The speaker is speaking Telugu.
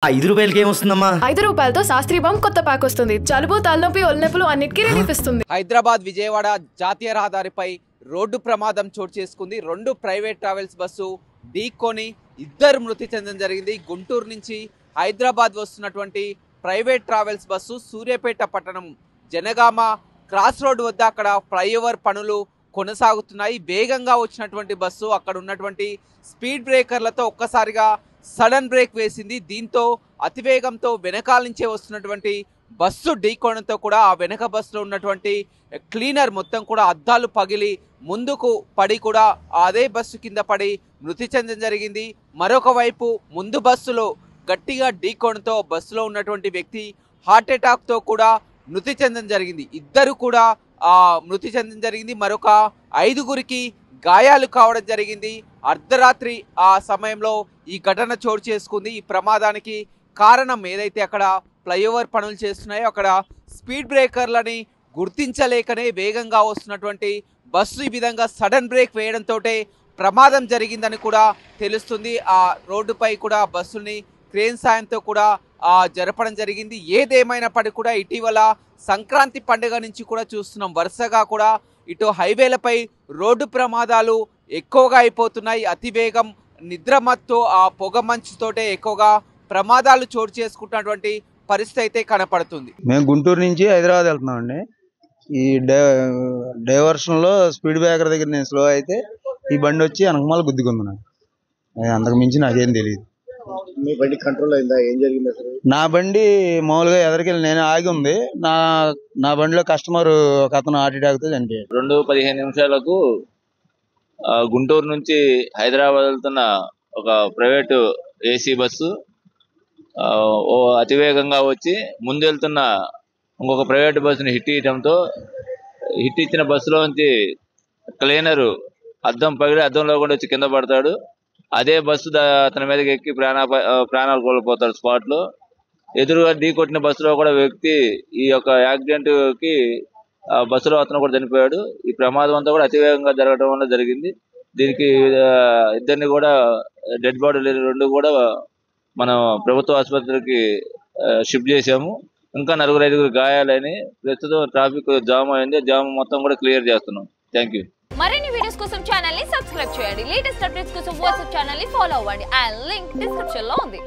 ఆ 5 రూపాయలకి ఏమొస్తుందమ్మా? 5 రూపాయలతో శాస్త్రీ బాంబ్ కొత్త ప్యాక్ వస్తుంది. జలుబు, తలనొప్పి, ఒళ్ళనొప్పులు అన్నిటికీ రిలీఫ్ ఇస్తుంది. హైదరాబాద్ విజయవాడ జాతీయ రహదారిపై రోడ్డు ప్రమాదం చోటు చేసుకుంది. 2 ప్రైవేట్ ట్రావెల్స్ బస్సు ఢీకొని 2 మృతి చెందడం జరిగింది. గుంటూరు నుంచి హైదరాబాద్ వస్తున్నటువంటి ప్రైవేట్ ట్రావెల్స్ బస్సు సూర్యాపేట పట్టణం జనగామ క్రాస్ రోడ్ వద్ద అక్కడ ఫ్లైఓవర్ పనులు కొనసాగుతున్నాయి. వేగంగా వచ్చినటువంటి బస్సు అక్కడ ఉన్నటువంటి స్పీడ్ బ్రేకర్లతో ఒక్కసారిగా సడన్ బ్రేక్ వేసింది. దీంతో అతివేగంతో వెనకాల నుంచే వస్తున్నటువంటి బస్సు ఢీకోవడంతో కూడా ఆ వెనక బస్సులో ఉన్నటువంటి క్లీనర్ మొత్తం కూడా అద్దాలు పగిలి ముందుకు పడి కూడా అదే బస్సు కింద పడి మృతి చెందడం జరిగింది. మరొక వైపు ముందు బస్సులో గట్టిగా ఢీకోవడంతో బస్సులో ఉన్నటువంటి వ్యక్తి హార్ట్ అటాక్తో కూడా మృతి చెందడం జరిగింది. 2 కూడా మృతి చెందడం జరిగింది. మరొక 5గురికి గాయాలు కావడం జరిగింది. అర్ధరాత్రి ఆ సమయంలో ఈ ఘటన చోటు చేసుకుంది. ఈ ప్రమాదానికి కారణం ఏదైతే అక్కడ ఫ్లైఓవర్ పనులు చేస్తున్నాయో అక్కడ స్పీడ్ బ్రేకర్లని గుర్తించలేకనే వేగంగా వస్తున్నటువంటి బస్సు ఈ విధంగా సడన్ బ్రేక్ వేయడంతో ప్రమాదం జరిగిందని కూడా తెలుస్తుంది. ఆ రోడ్డుపై కూడా బస్సుని క్రేన్ సాయంతో కూడా జరపడం జరిగింది. ఏదేమైనప్పటికీ కూడా ఇటీవల సంక్రాంతి పండుగ నుంచి కూడా చూస్తున్నాం వరుసగా కూడా ఇటు హైవేలపై రోడ్డు ప్రమాదాలు ఎక్కువగా అయిపోతున్నాయి. అతివేగం, నిద్రమత్తు, ఆ పొగ మంచుతోటే ఎక్కువగా ప్రమాదాలు చోటు చేసుకుంటున్నటువంటి పరిస్థితి అయితే కనపడుతుంది. మేము గుంటూరు నుంచి హైదరాబాద్ వెళ్తున్నామండి. ఈ డైవర్షన్లో స్పీడ్ బ్రేకర్ దగ్గర నేను స్లో అయితే ఈ బండి వచ్చి వెనకమాల గుద్దుకుంది. అంతకు మించి నాకేం తెలియదు. మీ బండి కంట్రోల్ అయిందా? ఏం జరిగింది అసలు? నా బండి మామూలుగా ఎదరికెళ్ళి నేను ఆగి ఉంది. నా బండిలో కస్టమర్ ఒక అతను హార్ట్ అటాక్తో చనిపోయాడు. 2:15 నిమిషాలకు గుంటూరు నుంచి హైదరాబాద్ వెళ్తున్న ఒక ప్రైవేటు ఏసీ బస్సు అతివేగంగా వచ్చి ముందు వెళ్తున్న ఇంకొక ప్రైవేట్ బస్సుని హిట్ ఇచ్చిన బస్సులోంచి క్లీనరు అద్దం పగిలి అద్దంలో కూడా వచ్చి కింద పడతాడు. అదే బస్సు అతని మీదకి ఎక్కి ప్రాణాలు కోల్పోతాడు స్పాట్లో. ఎదురుగా ఢీ కొట్టిన బస్సులో కూడా వ్యక్తి ఈ యొక్క యాక్సిడెంట్ కి బస్సులో అతను కూడా చనిపోయాడు. ఈ ప్రమాదం అంతా కూడా అతివేగంగా జరగడం వల్ల జరిగింది. దీనికి 2 కూడా డెడ్ బాడీలు 2 కూడా మనం ప్రభుత్వ ఆసుపత్రికి షిఫ్ట్ చేసాము. ఇంకా 4-5 గాయాలని. ప్రస్తుతం ట్రాఫిక్ జామ్ అయింది. జామ్ మొత్తం కూడా క్లియర్ చేస్తున్నాం. Thank you. మరిన్ని వీడియోస్ కోసం ఛానల్ ని సబ్స్క్రైబ్ చేయండి. లేటెస్ట్ అప్డేట్స్ కోసం వాట్సాప్ ఛానల్ ని ఫాలో అవ్వండి. ఆ లింక్ డిస్క్రిప్షన్ లో ఉంది.